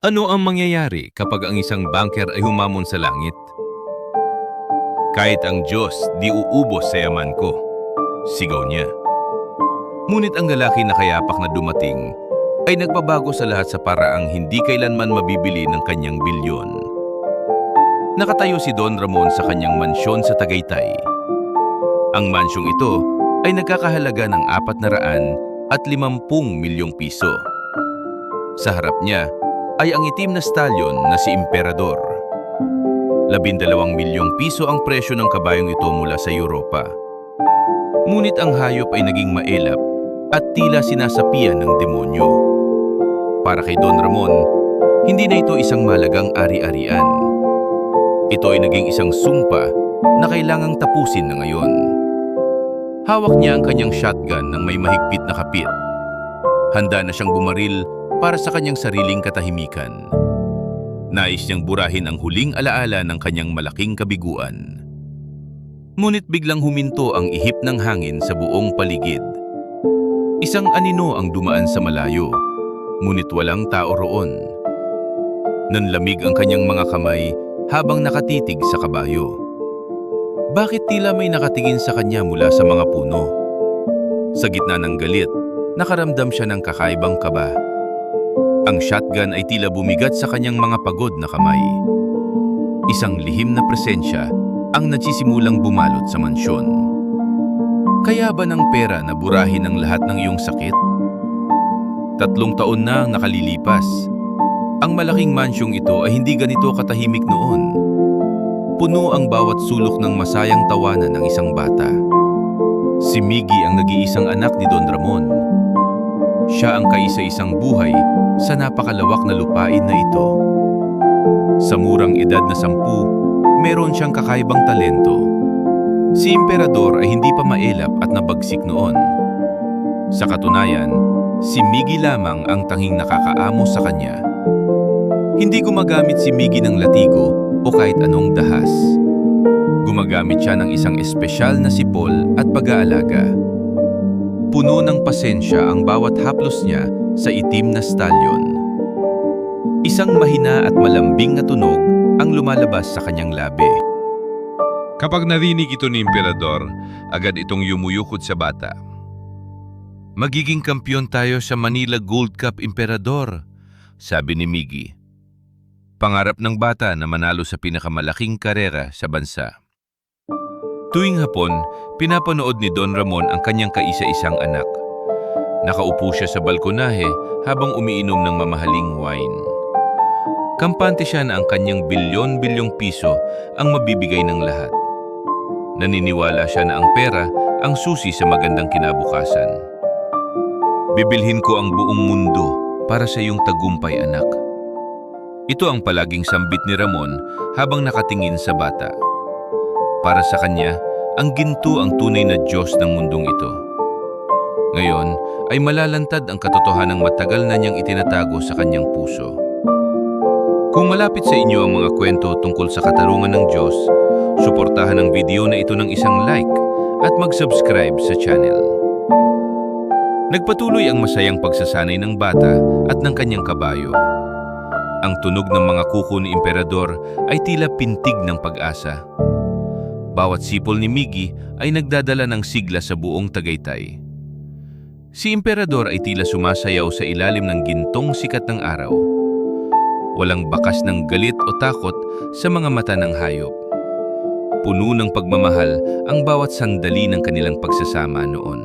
Ano ang mangyayari kapag ang isang banker ay humamon sa langit? Kahit ang Diyos di uubos sa yaman ko, sigaw niya. Ngunit ang lalaki na kayapak na dumating ay nagpabago sa lahat sa paraang hindi kailanman mabibili ng kanyang bilyon. Nakatayo si Don Ramon sa kanyang mansyon sa Tagaytay. Ang mansyong ito ay nagkakahalaga ng 450 milyong piso. Sa harap niya ay ang itim na stalyon na si Emperador. 12 milyong piso ang presyo ng kabayong ito mula sa Europa. Ngunit ang hayop ay naging maelap at tila sinasapian ng demonyo. Para kay Don Ramon, hindi na ito isang malagang ari-arian. Ito ay naging isang sumpa na kailangang tapusin na ngayon. Hawak niya ang kanyang shotgun ng may mahigpit na kapit. Handa na siyang bumaril para sa kanyang sariling katahimikan. Nais niyang burahin ang huling alaala ng kanyang malaking kabiguan. Ngunit biglang huminto ang ihip ng hangin sa buong paligid. Isang anino ang dumaan sa malayo, ngunit walang tao roon. Nanlamig ang kanyang mga kamay habang nakatitig sa kabayo. Bakit tila may nakatingin sa kanya mula sa mga puno? Sa gitna ng galit, nakaramdam siya ng kakaibang kaba. Ang shotgun ay tila bumigat sa kanyang mga pagod na kamay. Isang lihim na presensya ang nagsisimulang bumalot sa mansyon. Kaya ba ng pera na burahin ang lahat ng iyong sakit? 3 taon na ang nakalilipas. Ang malaking mansyong ito ay hindi ganito katahimik noon. Puno ang bawat sulok ng masayang tawanan ng isang bata. Si Miggy ang nag-iisang anak ni Don Ramon. Siya ang kaisa-isang buhay sa napakalawak na lupain na ito. Sa murang edad na 10, meron siyang kakaibang talento. Si Emperador ay hindi pa maelap at nabagsik noon. Sa katunayan, si Miggy lamang ang tanging nakakaamo sa kanya. Hindi gumagamit si Miggy ng latigo o kahit anong dahas. Gumagamit siya ng isang espesyal na sipol at pag-aalaga. Puno ng pasensya ang bawat haplos niya sa itim na stalyon. Isang mahina at malambing na tunog ang lumalabas sa kanyang labi. Kapag narinig ito ni Emperador, agad itong yumuyukod sa bata. Magiging kampiyon tayo sa Manila Gold Cup, Emperador, sabi ni Miggy. Pangarap ng bata na manalo sa pinakamalaking karera sa bansa. Tuwing hapon, pinapanood ni Don Ramon ang kanyang kaisa-isang anak. Nakaupo siya sa balkonahe habang umiinom ng mamahaling wine. Kampante siya na ang kanyang bilyon-bilyong piso ang mabibigay ng lahat. Naniniwala siya na ang pera ang susi sa magandang kinabukasan. Bibilhin ko ang buong mundo para sa iyong tagumpay, anak. Ito ang palaging sambit ni Ramon habang nakatingin sa bata. Para sa kanya, ang ginto ang tunay na Diyos ng mundong ito. Ngayon ay malalantad ang katotohanang matagal na niyang itinatago sa kanyang puso. Kung malapit sa inyo ang mga kwento tungkol sa katarungan ng Diyos, suportahan ang video na ito ng isang like at mag-subscribe sa channel. Nagpatuloy ang masayang pagsasanay ng bata at ng kanyang kabayo. Ang tunog ng mga kuko ni Emperador ay tila pintig ng pag-asa. Bawat sipol ni Miggy ay nagdadala ng sigla sa buong Tagaytay. Si Emperador ay tila sumasayaw sa ilalim ng gintong sikat ng araw. Walang bakas ng galit o takot sa mga mata ng hayop. Puno ng pagmamahal ang bawat sandali ng kanilang pagsasama noon.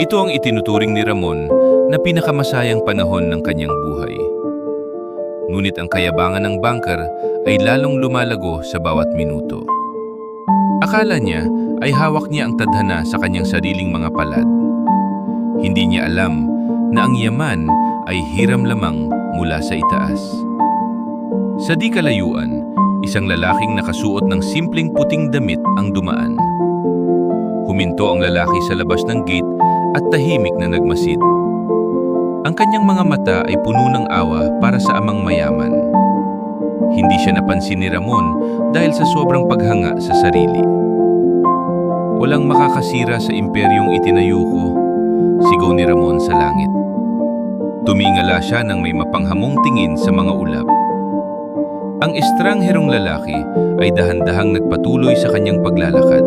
Ito ang itinuturing ni Ramon na pinakamasayang panahon ng kanyang buhay. Ngunit ang kayabangan ng banker ay lalong lumalago sa bawat minuto. Akala niya ay hawak niya ang tadhana sa kanyang sariling mga palad. Hindi niya alam na ang yaman ay hiram lamang mula sa itaas. Sa di kalayuan, isang lalaking nakasuot ng simpleng puting damit ang dumaan. Huminto ang lalaki sa labas ng gate at tahimik na nagmasid. Ang kanyang mga mata ay puno ng awa para sa amang mayaman. Hindi siya napansin ni Ramon dahil sa sobrang paghanga sa sarili. Walang makakasira sa imperyong itinayo ko, sigaw ni Ramon sa langit. Tumingala siya nang may mapanghamong tingin sa mga ulap. Ang estrangherong lalaki ay dahan-dahang nagpatuloy sa kanyang paglalakad.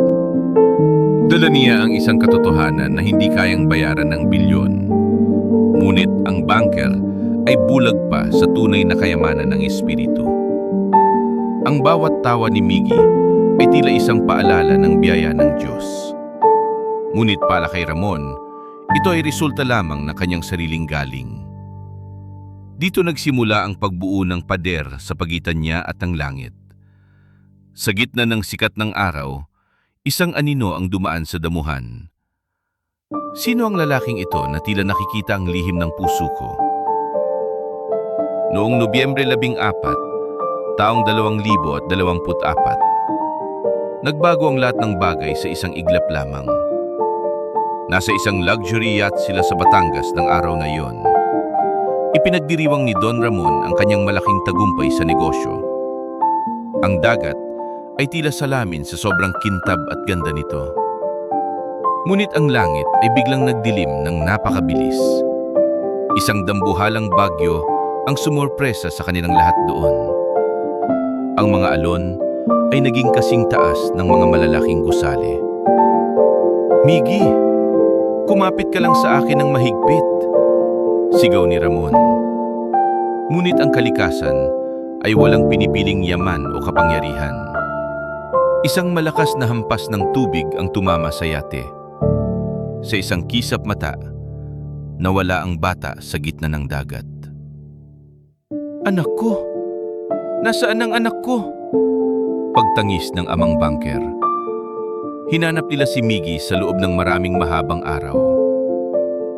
Dala niya ang isang katotohanan na hindi kayang bayaran ng bilyon. Ngunit ang banker ay bulag pa sa tunay na kayamanan ng espiritu. Ang bawat tawa ni Miggy ay tila isang paalala ng biyaya ng Diyos. Ngunit para kay Ramon, ito ay resulta lamang ng kanyang sariling galing. Dito nagsimula ang pagbuo ng pader sa pagitan niya at ng langit. Sa gitna ng sikat ng araw, isang anino ang dumaan sa damuhan. Sino ang lalaking ito na tila nakikita ang lihim ng puso ko? Noong Nobyembre 14, taong 2024, nagbago ang lahat ng bagay sa isang iglap lamang. Nasa isang luxury yacht sila sa Batangas ng araw na iyon. Ipinagdiriwang ni Don Ramon ang kanyang malaking tagumpay sa negosyo. Ang dagat ay tila salamin sa sobrang kintab at ganda nito. Ngunit ang langit ay biglang nagdilim ng napakabilis. Isang dambuhalang bagyo ang sumorpresa sa kanilang lahat doon. Ang mga alon ay naging kasing taas ng mga malalaking gusali. "Miggy, kumapit ka lang sa akin ng mahigpit," sigaw ni Ramon. Ngunit ang kalikasan ay walang pinipiling yaman o kapangyarihan. Isang malakas na hampas ng tubig ang tumama sa yate. Sa isang kisap mata, nawala ang bata sa gitna ng dagat. "Anak ko! Nasaan ang anak ko?" Pagtangis ng amang banker. Hinanap nila si Miggy sa loob ng maraming mahabang araw.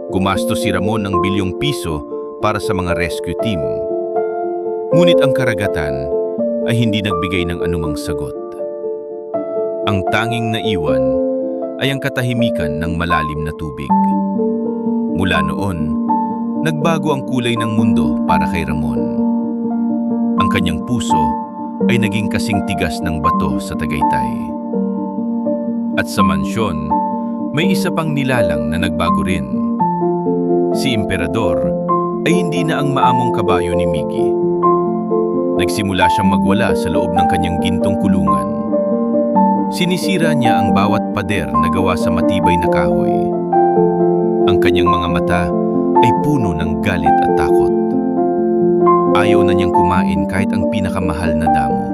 Gumastos si Ramon ng bilyong piso para sa mga rescue team. Ngunit ang karagatan ay hindi nagbigay ng anumang sagot. Ang tanging naiwan ay ang katahimikan ng malalim na tubig. Mula noon, nagbago ang kulay ng mundo para kay Ramon. Ang kanyang puso ay naging kasing tigas ng bato sa Tagaytay. At sa mansyon, may isa pang nilalang na nagbago rin. Si Emperador ay hindi na ang maamong kabayo ni Miggy. Nagsimula siyang magwala sa loob ng kanyang gintong kulungan. Sinisira niya ang bawat pader na gawa sa matibay na kahoy. Ang kanyang mga mata ay puno ng galit at takot. Ayaw na niyang kumain kahit ang pinakamahal na damo.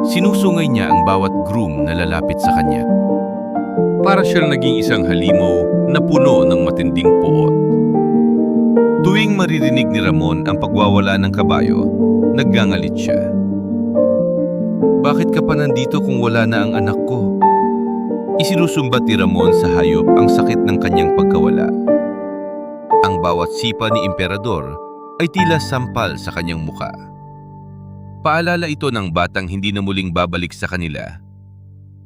Sinusungay niya ang bawat groom na lalapit sa kanya. Para siyang naging isang halimaw na puno ng matinding puot. Tuwing maririnig ni Ramon ang pagwawala ng kabayo, naggangalit siya. "Bakit ka pa nandito kung wala na ang anak ko?" Isinusumbat ni Ramon sa hayop ang sakit ng kanyang pagkawala. Ang bawat sipa ni Emperador ay tila sampal sa kanyang muka. Paalala ito ng batang hindi na muling babalik sa kanila.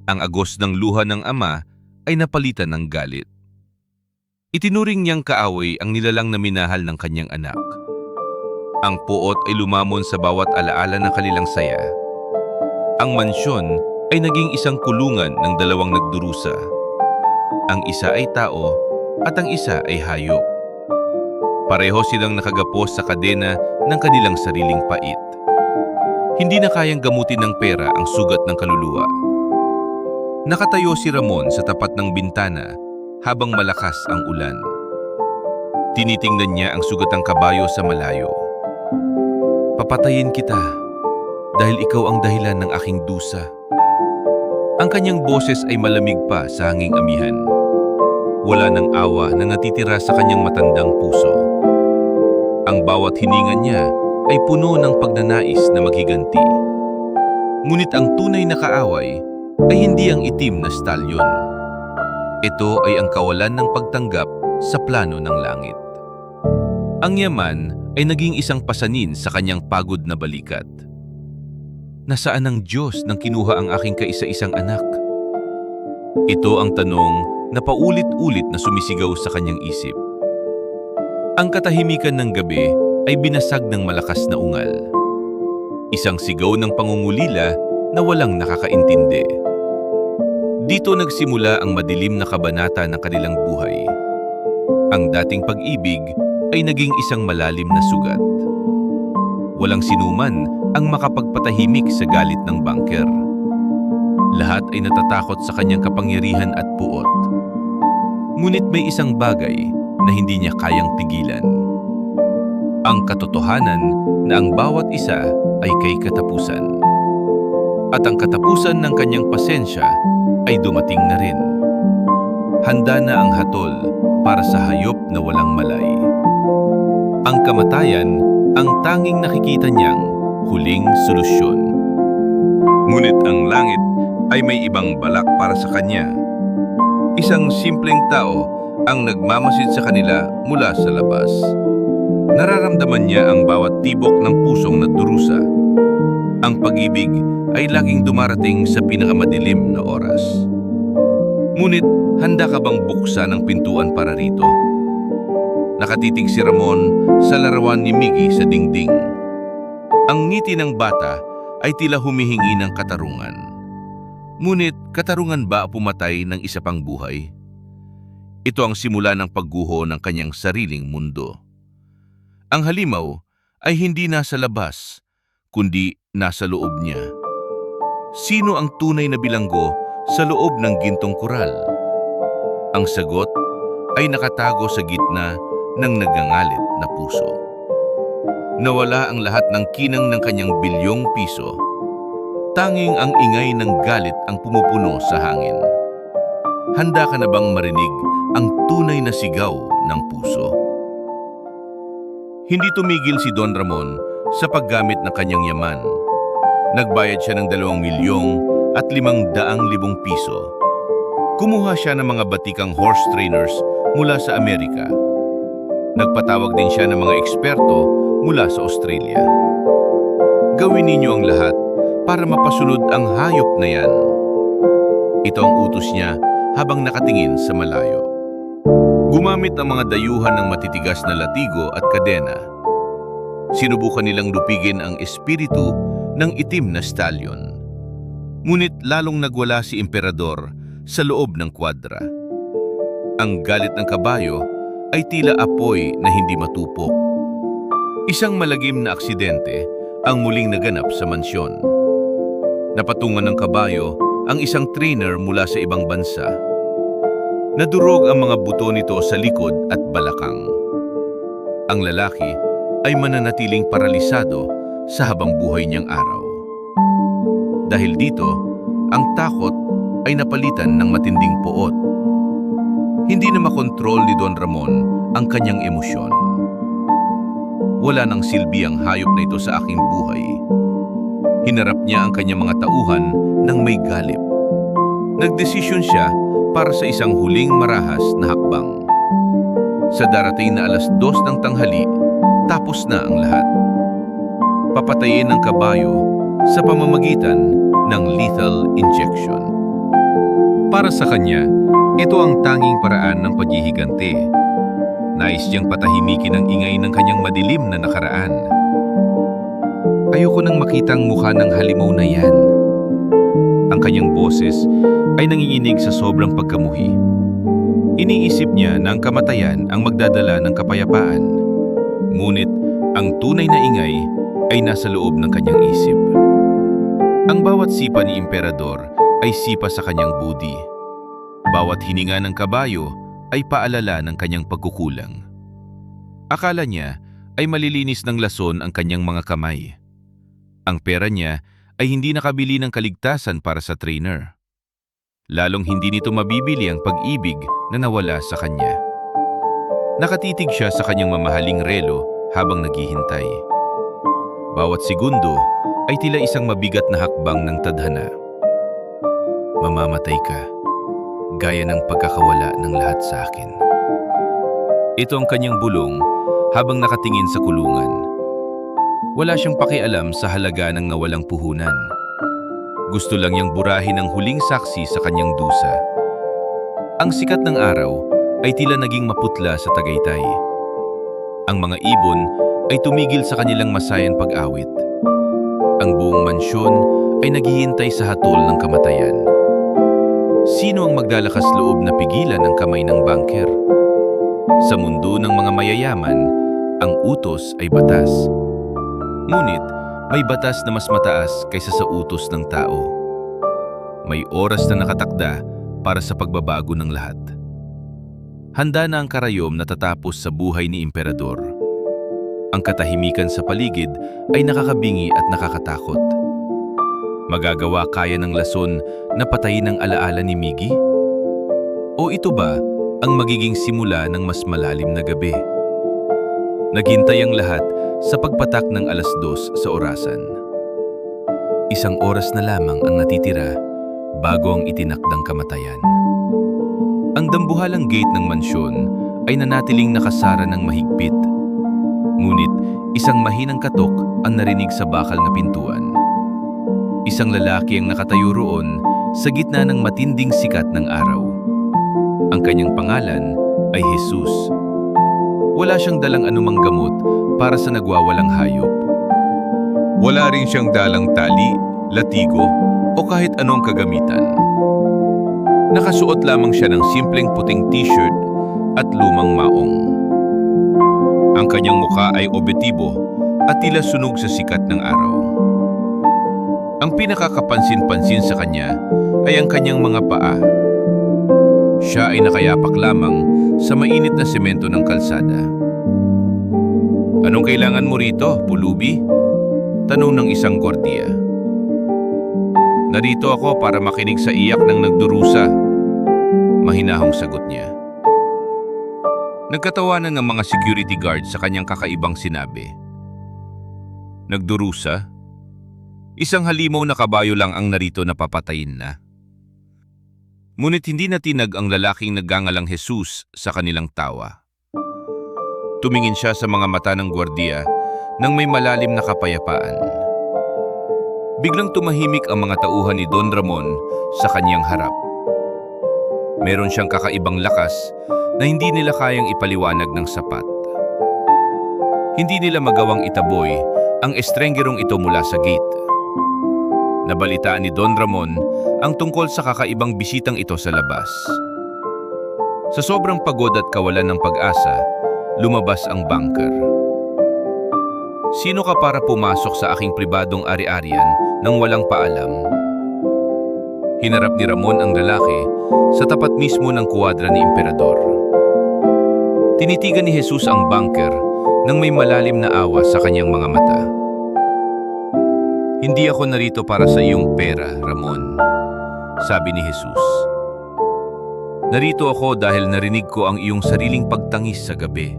Ang agos ng luha ng ama ay napalitan ng galit. Itinuring niyang kaaway ang nilalang na minahal ng kanyang anak. Ang puot ay lumamon sa bawat alaala ng kanilang saya. Ang mansyon ay naging isang kulungan ng dalawang nagdurusa. Ang isa ay tao at ang isa ay hayop. Pareho silang nakagapos sa kadena ng kanilang sariling pait. Hindi na kayang gamutin ng pera ang sugat ng kaluluwa. Nakatayo si Ramon sa tapat ng bintana habang malakas ang ulan. Tinitingnan niya ang sugatang kabayo sa malayo. "Papatayin kita dahil ikaw ang dahilan ng aking dusa." Ang kanyang boses ay malamig pa sa hanging amihan. Wala ng awa na natitira sa kanyang matandang puso. Ang bawat hininga niya ay puno ng pagnanais na maghiganti. Ngunit ang tunay na kaaway ay hindi ang itim na stalyon. Ito ay ang kawalan ng pagtanggap sa plano ng langit. Ang yaman ay naging isang pasanin sa kanyang pagod na balikat. "Nasaan ang Diyos nang kinuha ang aking kaisa-isang anak?" Ito ang tanong na paulit-ulit na sumisigaw sa kanyang isip. Ang katahimikan ng gabi ay binasag ng malakas na ungal. Isang sigaw ng pangungulila na walang nakakaintindi. Dito nagsimula ang madilim na kabanata ng kanilang buhay. Ang dating pag-ibig ay naging isang malalim na sugat. Walang sinuman ang makapagpatahimik sa galit ng bangker. Lahat ay natatakot sa kanyang kapangyarihan at puot. Ngunit may isang bagay na hindi niya kayang pigilan. Ang katotohanan na ang bawat isa ay kay katapusan. At ang katapusan ng kanyang pasensya ay dumating na rin. Handa na ang hatol para sa hayop na walang malay. Ang kamatayan ang tanging nakikita niyang huling solusyon. Ngunit ang langit ay may ibang balak para sa kanya. Isang simpleng tao ang nagmamasid sa kanila mula sa labas. Nararamdaman niya ang bawat tibok ng pusong nagdurusa. Ang pag-ibig ay laging dumarating sa pinakamadilim na oras. Ngunit handa ka bang buksan ang pintuan para rito? Nakatitig si Ramon sa larawan ni Miggy sa dingding. Ang ngiti ng bata ay tila humihingi ng katarungan. Ngunit katarungan ba pumatay ng isa pang buhay? Ito ang simula ng pagguho ng kanyang sariling mundo. Ang halimaw ay hindi nasa labas, kundi nasa loob niya. Sino ang tunay na bilanggo sa loob ng gintong koral? Ang sagot ay nakatago sa gitna ng nagangalit na puso. Nawala ang lahat ng kinang ng kanyang bilyong piso. Tanging ang ingay ng galit ang pumupuno sa hangin. Handa ka na bang marinig ang tunay na sigaw ng puso? Hindi tumigil si Don Ramon sa paggamit ng kanyang yaman. Nagbayad siya ng 2,500,000 piso. Kumuha siya ng mga batikang horse trainers mula sa Amerika. Nagpatawag din siya ng mga eksperto mula sa Australia. Gawin ninyo ang lahat para mapasunod ang hayop na yan. Ito ang utos niya habang nakatingin sa malayo. Gumamit ang mga dayuhan ng matitigas na latigo at kadena. Sinubukan nilang lupigin ang espiritu ng itim na stallion. Ngunit lalong nagwala si Emperador sa loob ng kwadra. Ang galit ng kabayo ay tila apoy na hindi matupok. Isang malagim na aksidente ang muling naganap sa mansyon. Napatungan ng kabayo ang isang trainer mula sa ibang bansa. Nadurog ang mga buto nito sa likod at balakang. Ang lalaki ay mananatiling paralisado sa habang buhay niyang araw. Dahil dito, ang takot ay napalitan ng matinding poot. Hindi na makontrol ni Don Ramon ang kanyang emosyon. Wala nang silbi ang hayop na ito sa aking buhay. Hinarap niya ang kanyang mga tauhan ng may galit. Nagdesisyon siya para sa isang huling marahas na hakbang. Sa darating na 2:00 ng tanghali, tapos na ang lahat. Papatayin ng kabayo sa pamamagitan ng lethal injection. Para sa kanya, ito ang tanging paraan ng paghihiganti. Nais niyang patahimikin ang ingay ng kanyang madilim na nakaraan. Ayoko nang makitang mukha ng halimaw na yan. Ang kanyang boses ay nanginginig sa sobrang pagkamuhi. Iniisip niya na ang kamatayan ang magdadala ng kapayapaan. Ngunit ang tunay na ingay ay nasa loob ng kanyang isip. Ang bawat sipa ni Emperador ay sipa sa kanyang budi. Bawat hininga ng kabayo ay paalala ng kanyang pagkukulang. Akala niya ay malilinis ng lason ang kanyang mga kamay. Ang pera niya ay hindi nakabili ng kaligtasan para sa trainer. Lalong hindi nito mabibili ang pag-ibig na nawala sa kanya. Nakatitig siya sa kanyang mamahaling relo habang naghihintay. Bawat segundo ay tila isang mabigat na hakbang ng tadhana. Mamamatay ka, gaya ng pagkakawala ng lahat sa akin. Ito ang kanyang bulong habang nakatingin sa kulungan. Wala siyang pakialam sa halaga ng nawalang puhunan. Gusto lang niyang burahin ang huling saksi sa kanyang dusa. Ang sikat ng araw ay tila naging maputla sa Tagaytay. Ang mga ibon ay tumigil sa kanilang masayang pag-awit. Ang buong mansyon ay naghihintay sa hatol ng kamatayan. Sino ang magdalakas loob na pigilan ang kamay ng bangker? Sa mundo ng mga mayayaman, Ang utos ay batas. Ngunit, may batas na mas mataas kaysa sa utos ng tao. May oras na nakatakda para sa pagbabago ng lahat. Handa na ang karayom na tatapos sa buhay ni Emperador. Ang katahimikan sa paligid ay nakakabingi at nakakatakot. Magagawa kaya ng lason na patayin ang alaala ni Miggy? O ito ba ang magiging simula ng mas malalim na gabi? Naghintay ang lahat sa pagpatak ng 2:00 sa orasan. Isang oras na lamang ang natitira bago ang itinakdang kamatayan. Ang dambuhalang gate ng mansyon ay nanatiling nakasara ng mahigpit. Ngunit isang mahinang katok ang narinig sa bakal na pintuan. Isang lalaki ang nakatayo roon sa gitna ng matinding sikat ng araw. Ang kanyang pangalan ay Jesus. Wala siyang dalang anumang gamot para sa nagwawalang hayop. Wala rin siyang dalang tali, latigo o kahit anong kagamitan. Nakasuot lamang siya ng simpleng puting t-shirt at lumang maong. Ang kanyang mukha ay obetibo at tila sunog sa sikat ng araw. Ang pinakakapansin-pansin sa kanya ay ang kanyang mga paa. Siya ay nakayapak lamang sa mainit na semento ng kalsada. "Anong kailangan mo rito, pulubi?" tanong ng isang gwardiya. "Narito ako para makinig sa iyak ng nagdurusa," mahinahong sagot niya. Nagkatawanan ng mga security guard sa kanyang kakaibang sinabi. Nagdurusa? Isang halimaw na kabayo lang ang narito na papatayin na. Ngunit hindi natinag ang lalaking nagngangalang Jesus sa kanilang tawa. Tumingin siya sa mga mata ng gwardiya nang may malalim na kapayapaan. Biglang tumahimik ang mga tauhan ni Don Ramon sa kanyang harap. Meron siyang kakaibang lakas na hindi nila kayang ipaliwanag ng sapat. Hindi nila magawang itaboy ang estrengerong ito mula sa gate. Nabalitaan ni Don Ramon ang tungkol sa kakaibang bisitang ito sa labas. Sa sobrang pagod at kawalan ng pag-asa, lumabas ang bunker. "Sino ka para pumasok sa aking pribadong ari-arian nang walang paalam?" Hinarap ni Ramon ang lalaki sa tapat mismo ng kuwadra ni Emperador. Tinitigan ni Jesus ang bunker nang may malalim na awa sa kanyang mga mata. "Hindi ako narito para sa iyong pera, Ramon," sabi ni Jesus. "Narito ako dahil narinig ko ang iyong sariling pagtangis sa gabi."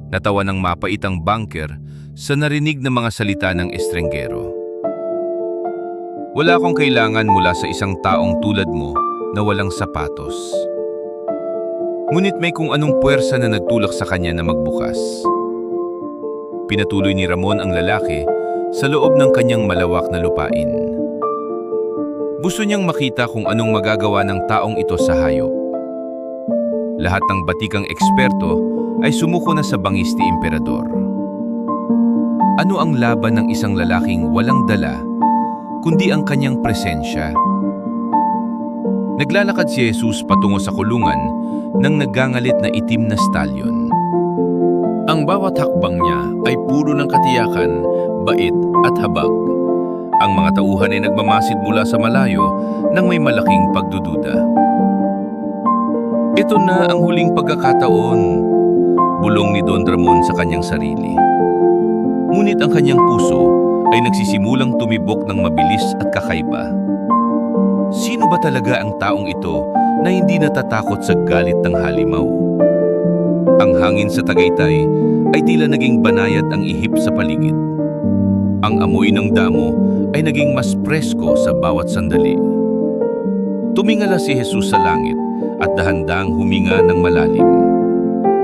Natawa ng mapait ang bunker sa narinig na mga salita ng estrenggero. "Wala akong kailangan mula sa isang taong tulad mo na walang sapatos." Ngunit may kung anong puwersa na nagtulak sa kanya na magbukas. Pinatuloy ni Ramon ang lalaki sa loob ng kanyang malawak na lupain. Gusto niyang makita kung anong magagawa ng taong ito sa hayop. Lahat ng batikang eksperto ay sumuko na sa bangis ni Emperador. Ano ang laban ng isang lalaking walang dala, kundi ang kanyang presensya? Naglalakad si Jesus patungo sa kulungan ng naggangalit na itim na stalyon. Ang bawat hakbang niya ay puro ng katiyakan, bait at habag. Ang mga tauhan ay nagmamasid mula sa malayo nang may malaking pagdududa. "Ito na ang huling pagkakataon," bulong ni Don Ramon sa kanyang sarili. Ngunit ang kanyang puso ay nagsisimulang tumibok ng mabilis at kakaiba. Sino ba talaga ang taong ito na hindi natatakot sa galit ng halimaw? Ang hangin sa Tagaytay ay tila naging banayad ang ihip sa paligid. Ang amoy ng damo ay naging mas presko sa bawat sandali. Tumingala si Jesus sa langit at dahan-dahang huminga ng malalim.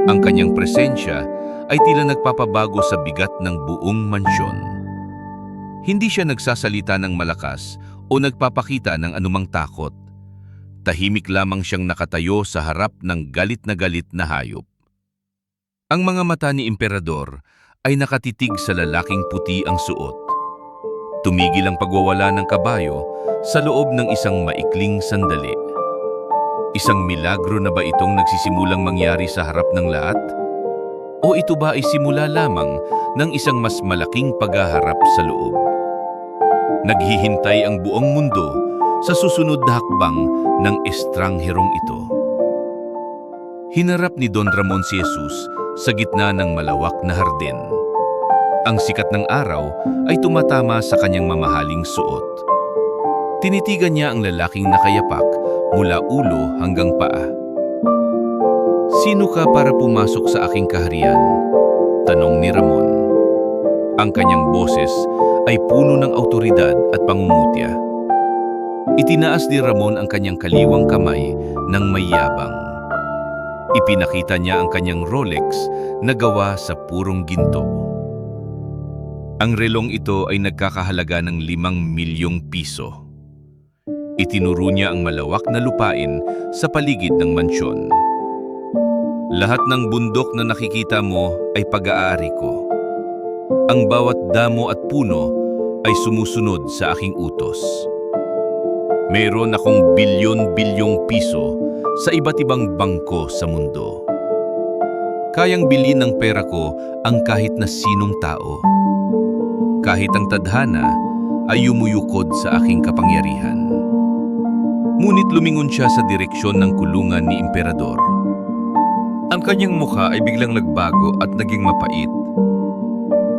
Ang kanyang presensya ay tila nagpapabago sa bigat ng buong mansyon. Hindi siya nagsasalita ng malakas o nagpapakita ng anumang takot. Tahimik lamang siyang nakatayo sa harap ng galit na hayop. Ang mga mata ni Emperador ay nakatitig sa lalaking puti ang suot. Tumigil ang pagwawala ng kabayo sa loob ng isang maikling sandali. Isang milagro na ba itong nagsisimulang mangyari sa harap ng lahat? O ito ba ay simula lamang ng isang mas malaking paghaharap sa loob? Naghihintay ang buong mundo sa susunod na hakbang ng estrangherong ito. Hinarap ni Don Ramon si Jesus sa gitna ng malawak na hardin. Ang sikat ng araw ay tumatama sa kanyang mamahaling suot. Tinitigan niya ang lalaking nakayapak mula ulo hanggang paa. "Sino ka para pumasok sa aking kaharian?" tanong ni Ramon. Ang kanyang boses ay puno ng awtoridad at pangungutya. Itinaas ni Ramon ang kanyang kaliwang kamay ng mayabang. Ipinakita niya ang kanyang Rolex na gawa sa purong ginto. Ang relong ito ay nagkakahalaga ng 5 milyong piso. Itinuro niya ang malawak na lupain sa paligid ng mansyon. "Lahat ng bundok na nakikita mo ay pag-aari ko. Ang bawat damo at puno ay sumusunod sa aking utos. Meron akong bilyon-bilyong piso sa iba't ibang bangko sa mundo. Kayang bilhin ng pera ko ang kahit na sinong tao. Kahit ang tadhana ay yumuyukod sa aking kapangyarihan." Ngunit lumingon siya sa direksyon ng kulungan ni Emperador. Ang kanyang mukha ay biglang nagbago at naging mapait.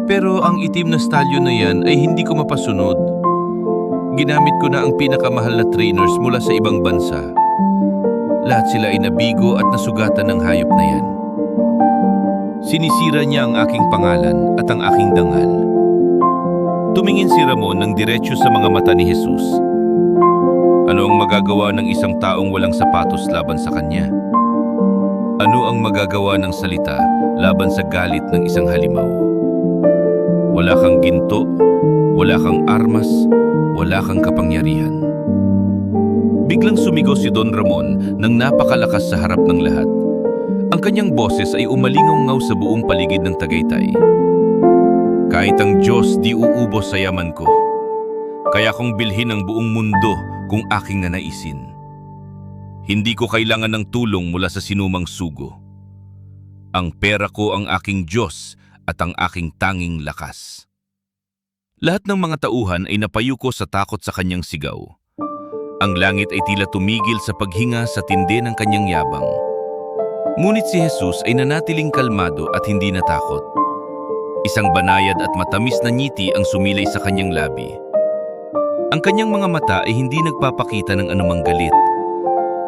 "Pero ang itim na stalyon na yan ay hindi ko mapasunod. Ginamit ko na ang pinakamahal na trainers mula sa ibang bansa. Lahat sila ay nabigo at nasugatan ng hayop na yan. Sinisira niya ang aking pangalan at ang aking dangal." Tumingin si Ramon ng diretsyo sa mga mata ni Jesus. Ano ang magagawa ng isang taong walang sapatos laban sa kanya? Ano ang magagawa ng salita laban sa galit ng isang halimaw? Wala kang ginto, wala kang armas, wala kang kapangyarihan. Biglang sumigaw si Don Ramon ng napakalakas sa harap ng lahat. Ang kanyang boses ay umalingaw sa buong paligid ng Tagaytay. "Kahit ang Diyos di uubos sa yaman ko. Kaya kong bilhin ang buong mundo kung aking nanaisin. Hindi ko kailangan ng tulong mula sa sinumang sugo. Ang pera ko ang aking Diyos at ang aking tanging lakas." Lahat ng mga tauhan ay napayuko sa takot sa kanyang sigaw. Ang langit ay tila tumigil sa paghinga sa tindi ng kanyang yabang. Ngunit si Jesus ay nanatiling kalmado at hindi natakot. Isang banayad at matamis na ngiti ang sumilay sa kanyang labi. Ang kanyang mga mata ay hindi nagpapakita ng anumang galit.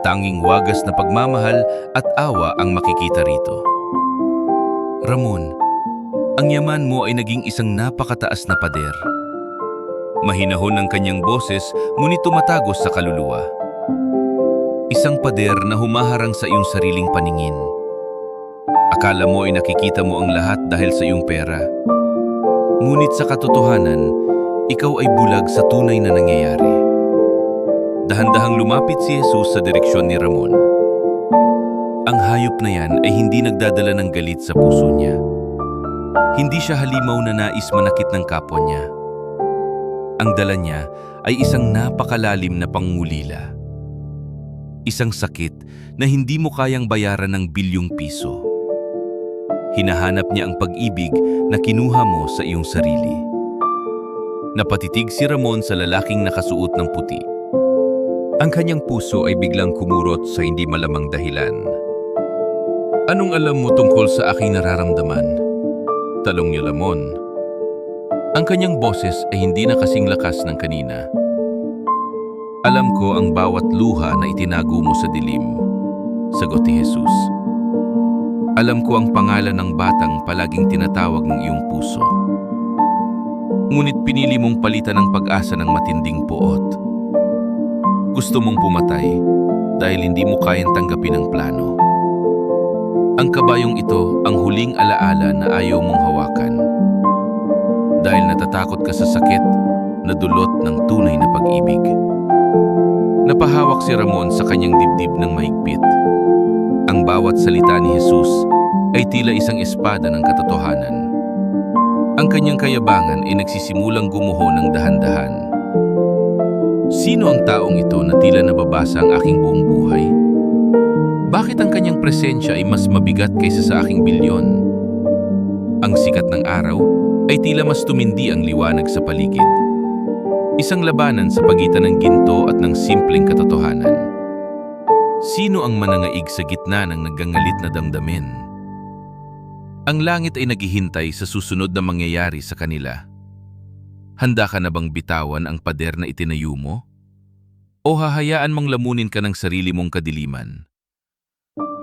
Tanging wagas na pagmamahal at awa ang makikita rito. "Ramon, ang yaman mo ay naging isang napakataas na pader." Mahinahon ang kanyang boses, ngunit tumatagos sa kaluluwa. "Isang pader na humaharang sa iyong sariling paningin. Akala mo ay nakikita mo ang lahat dahil sa iyong pera. Ngunit sa katotohanan, ikaw ay bulag sa tunay na nangyayari." Dahan-dahang lumapit si Jesus sa direksyon ni Ramon. Ang hayop na yan ay hindi nagdadala ng galit sa puso niya. Hindi siya halimaw na nais manakit ng kapwa niya. Ang dala niya ay isang napakalalim na pangungulila. Isang sakit na hindi mo kayang bayaran ng bilyong piso. Hinahanap niya ang pag-ibig na kinuha mo sa iyong sarili. Napatitig si Ramon sa lalaking nakasuot ng puti. Ang kanyang puso ay biglang kumurot sa hindi malamang dahilan. "Anong alam mo tungkol sa aking nararamdaman?" talong ni Ramon. Ang kanyang boses ay hindi na kasing lakas ng kanina. "Alam ko ang bawat luha na itinago mo sa dilim," sagot ni Jesus. "Alam ko ang pangalan ng batang palaging tinatawag ng iyong puso. Ngunit pinili mong palitan ng pag-asa ng matinding poot. Gusto mong pumatay dahil hindi mo kayang tanggapin ang plano. Ang kabayong ito ang huling alaala na ayaw mong hawakan. Dahil natatakot ka sa sakit na dulot ng tunay na pag-ibig." Napahawak si Ramon sa kanyang dibdib ng mahigpit. Ang bawat salita ni Jesus ay tila isang espada ng katotohanan. Ang kanyang kayabangan ay nagsisimulang gumuho ng dahan-dahan. Sino ang taong ito na tila nababasa ang aking buong buhay? Bakit ang kanyang presensya ay mas mabigat kaysa sa aking bilyon? Ang sikat ng araw ay tila mas tumindi ang liwanag sa paligid. Isang labanan sa pagitan ng ginto at ng simpleng katotohanan. Sino ang manangaig sa gitna ng nagangalit na damdamin? Ang langit ay naghihintay sa susunod na mangyayari sa kanila. Handa ka na bang bitawan ang pader na itinayo mo? O hahayaan mong lamunin ka ng sarili mong kadiliman?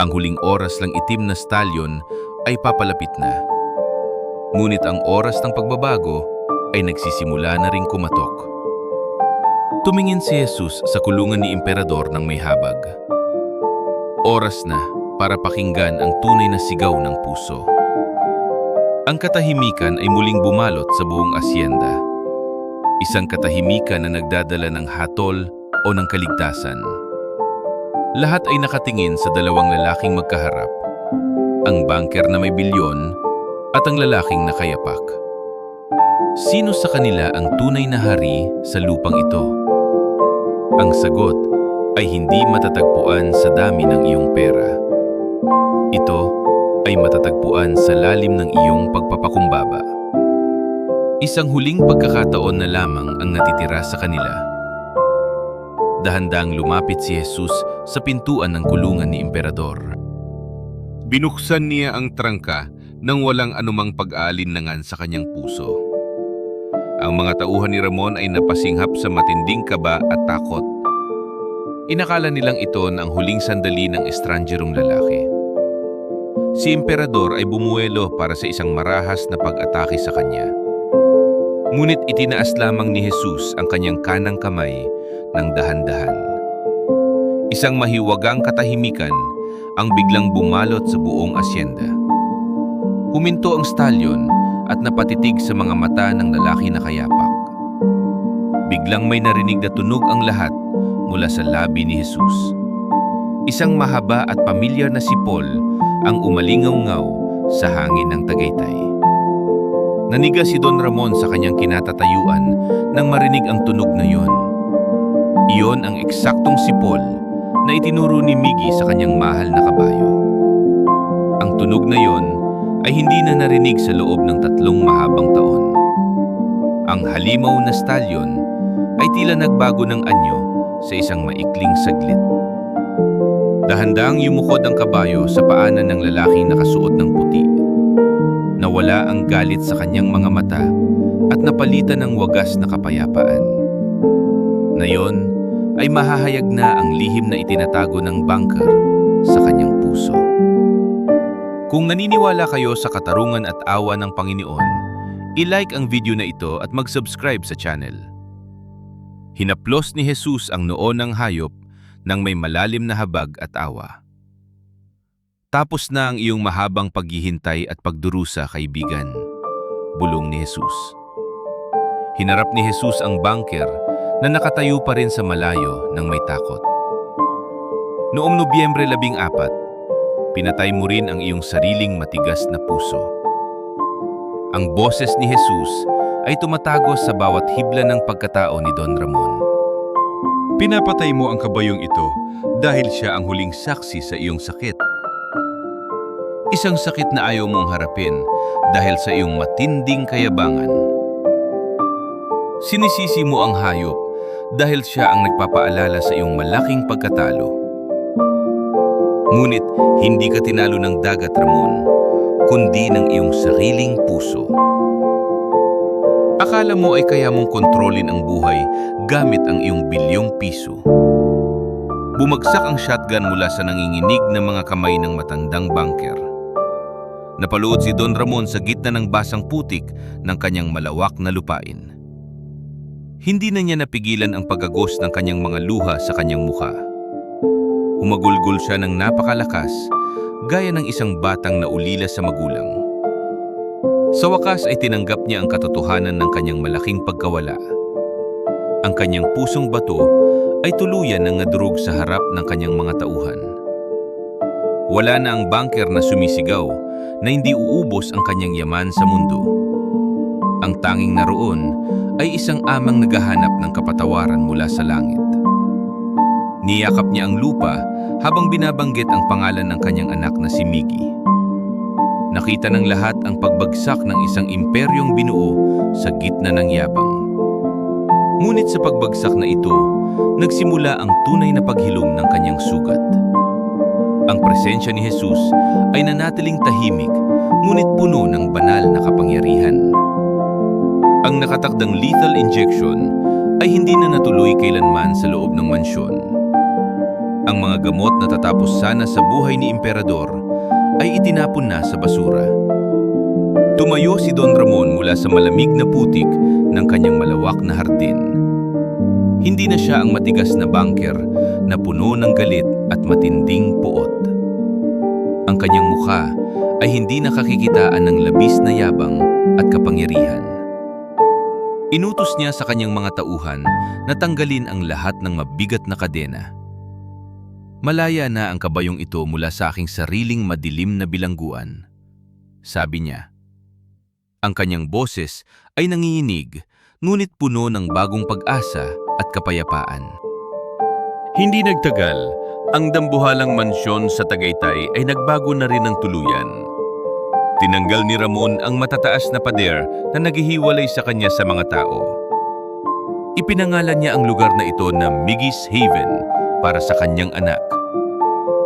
Ang huling oras ng itim na stalyon ay papalapit na. Ngunit ang oras ng pagbabago ay nagsisimula na ring kumatok. Tumingin si Jesus sa kulungan ni Emperador ng may habag. Oras na para pakinggan ang tunay na sigaw ng puso. Ang katahimikan ay muling bumalot sa buong asyenda. Isang katahimikan na nagdadala ng hatol o ng kaligtasan. Lahat ay nakatingin sa dalawang lalaking magkaharap. Ang banker na may bilyon at ang lalaking nakayapak. Sino sa kanila ang tunay na hari sa lupang ito? Ang sagot ay hindi matatagpuan sa dami ng iyong pera. Ito ay matatagpuan sa lalim ng iyong pagpapakumbaba. Isang huling pagkakataon na lamang ang natitira sa kanila. Dahan-dahang lumapit si Jesus sa pintuan ng kulungan ni Emperador. Binuksan niya ang trangka nang walang anumang pag-aalinlangan sa kanyang puso. Ang mga tauhan ni Ramon ay napasinghap sa matinding kaba at takot. Inakala nilang ito ang huling sandali ng estrangerong lalaki. Si Emperador ay bumuelo para sa isang marahas na pag-atake sa kanya. Ngunit itinaas lamang ni Jesus ang kanyang kanang kamay ng dahan-dahan. Isang mahiwagang katahimikan ang biglang bumalot sa buong asyenda. Huminto ang stalyon at napatitig sa mga mata ng lalaki na kayapak. Biglang may narinig na tunog ang lahat mula sa labi ni Jesus. Isang mahaba at pamilyar na sipol ang umalingaw-ngaw sa hangin ng Tagaytay. Naniga si Don Ramon sa kanyang kinatatayuan nang marinig ang tunog na iyon. Iyon ang eksaktong sipol na itinuro ni Miggy sa kanyang mahal na kabayo. Ang tunog na iyon ay hindi na narinig sa loob ng 3 mahabang taon. Ang halimaw na stalyon ay tila nagbago ng anyo sa isang maikling saglit. Dahan-dahang yumukod ang kabayo sa paanan ng lalaking nakasuot ng puti. Nawala ang galit sa kanyang mga mata at napalitan ng wagas na kapayapaan. Ngayon ay mahahayag na ang lihim na itinatago ng banker sa kanyang puso. Kung naniniwala kayo sa katarungan at awa ng Panginoon, i-like ang video na ito at mag-subscribe sa channel. Hinaplos ni Jesus ang noo ng hayop ng may malalim na habag at awa. Tapos na ang iyong mahabang paghihintay at pagdurusa, kaibigan, bulong ni Jesus. Hinarap ni Jesus ang banker na nakatayo pa rin sa malayo ng may takot. Noong Nobyembre 14, pinatay mo rin ang iyong sariling matigas na puso. Ang boses ni Jesus ay tumatagos sa bawat hibla ng pagkatao ni Don Ramon. Pinapatay mo ang kabayong ito dahil siya ang huling saksi sa iyong sakit. Isang sakit na ayaw mong harapin dahil sa iyong matinding kayabangan. Sinisisi mo ang hayop dahil siya ang nagpapaalala sa iyong malaking pagkatalo. Ngunit hindi ka tinalo ng dagat, Ramon, kundi ng iyong sariling puso. Akala mo ay kaya mong kontrolin ang buhay gamit ang iyong bilyong piso. Bumagsak ang shotgun mula sa nanginginig na mga kamay ng matandang banker. Napaluod si Don Ramon sa gitna ng basang putik ng kanyang malawak na lupain. Hindi na niya napigilan ang pagagos ng kanyang mga luha sa kanyang mukha. Humagulgol siya ng napakalakas, gaya ng isang batang naulila sa magulang. Sa wakas ay tinanggap niya ang katotohanan ng kanyang malaking pagkawala. Ang kanyang pusong bato ay tuluyan ng nadurog sa harap ng kanyang mga tauhan. Wala na ang banker na sumisigaw na hindi uubos ang kanyang yaman sa mundo. Ang tanging naroon ay isang amang naghahanap ng kapatawaran mula sa langit. Niyakap niya ang lupa habang binabanggit ang pangalan ng kanyang anak na si Miggy. Nakita ng lahat ang pagbagsak ng isang imperyong binuo sa gitna ng yabang. Ngunit sa pagbagsak na ito, nagsimula ang tunay na paghilom ng kanyang sugat. Ang presensya ni Jesus ay nanatiling tahimik, ngunit puno ng banal na kapangyarihan. Ang nakatakdang lethal injection ay hindi na natuloy kailanman sa loob ng mansyon. Ang mga gamot na tatapos sana sa buhay ni Emperador ay itinapon na sa basura. Tumayo si Don Ramon mula sa malamig na putik ng kanyang malawak na hardin. Hindi na siya ang matigas na bunker na puno ng galit at matinding puot. Ang kanyang mukha ay hindi nakakikitaan ng labis na yabang at kapangyarihan. Inutos niya sa kanyang mga tauhan na tanggalin ang lahat ng mabigat na kadena. Malaya na ang kabayong ito mula sa aking sariling madilim na bilangguan, sabi niya. Ang kanyang boses ay nanginginig, ngunit puno ng bagong pag-asa at kapayapaan. Hindi nagtagal, ang dambuhalang mansyon sa Tagaytay ay nagbago na rin ng tuluyan. Tinanggal ni Ramon ang matataas na pader na naghihiwalay sa kanya sa mga tao. Ipinangalan niya ang lugar na ito na Miggy's Haven para sa kanyang anak.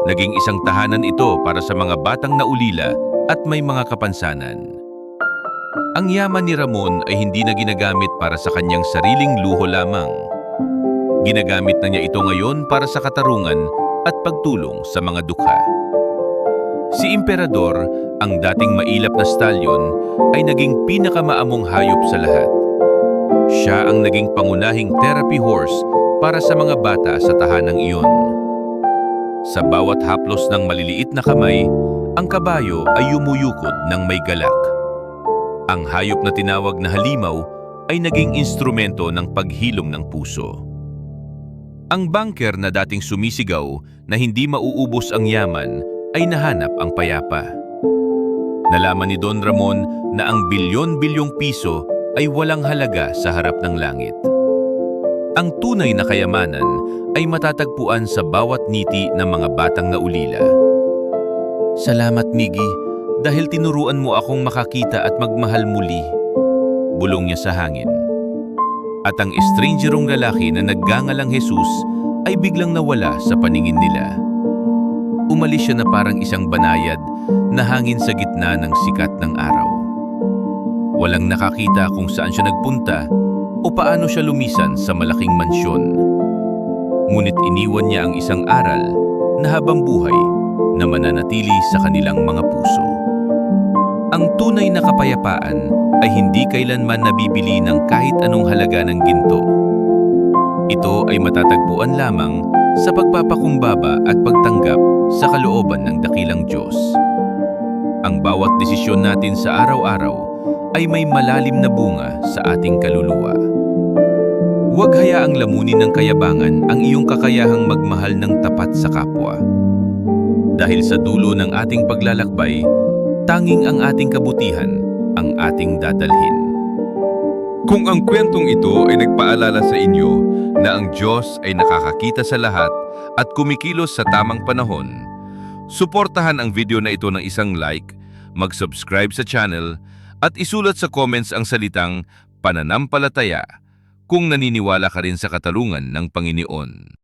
Naging isang tahanan ito para sa mga batang naulila at may mga kapansanan. Ang yaman ni Ramon ay hindi na ginagamit para sa kanyang sariling luho lamang. Ginagamit na niya ito ngayon para sa katarungan at pagtulong sa mga dukha. Si Emperador, ang dating mailap na stallion, ay naging pinakamaamong hayop sa lahat. Siya ang naging pangunahing therapy horse para sa mga bata sa tahanang iyon. Sa bawat haplos ng maliliit na kamay, ang kabayo ay yumuyukod ng may galak. Ang hayop na tinawag na halimaw ay naging instrumento ng paghilom ng puso. Ang bunker na dating sumisigaw na hindi mauubos ang yaman ay nahanap ang payapa. Nalaman ni Don Ramon na ang bilyon-bilyong piso ay walang halaga sa harap ng langit. Ang tunay na kayamanan ay matatagpuan sa bawat ngiti ng mga batang naulila. Salamat, Miggy, dahil tinuruan mo akong makakita at magmahal muli, bulong niya sa hangin. At ang estrangerong lalaki na naggangalang Jesus ay biglang nawala sa paningin nila. Umalis siya na parang isang banayad na hangin sa gitna ng sikat ng araw. Walang nakakita kung saan siya nagpunta o paano siya lumisan sa malaking mansyon. Ngunit iniwan niya ang isang aral na habang buhay na mananatili sa kanilang mga puso. Ang tunay na kapayapaan ay hindi kailanman nabibili ng kahit anong halaga ng ginto. Ito ay matatagpuan lamang sa pagpapakumbaba at pagtanggap sa kalooban ng dakilang Diyos. Ang bawat desisyon natin sa araw-araw ay may malalim na bunga sa ating kaluluwa. Huwag hayaang lamunin ng kayabangan ang iyong kakayahang magmahal ng tapat sa kapwa. Dahil sa dulo ng ating paglalakbay, tanging ang ating kabutihan ang ating dadalhin. Kung ang kwentong ito ay nagpaalala sa inyo na ang Diyos ay nakakakita sa lahat at kumikilos sa tamang panahon, suportahan ang video na ito ng isang like, mag-subscribe sa channel, at isulat sa comments ang salitang pananampalataya kung naniniwala ka rin sa katarungan ng Panginoon.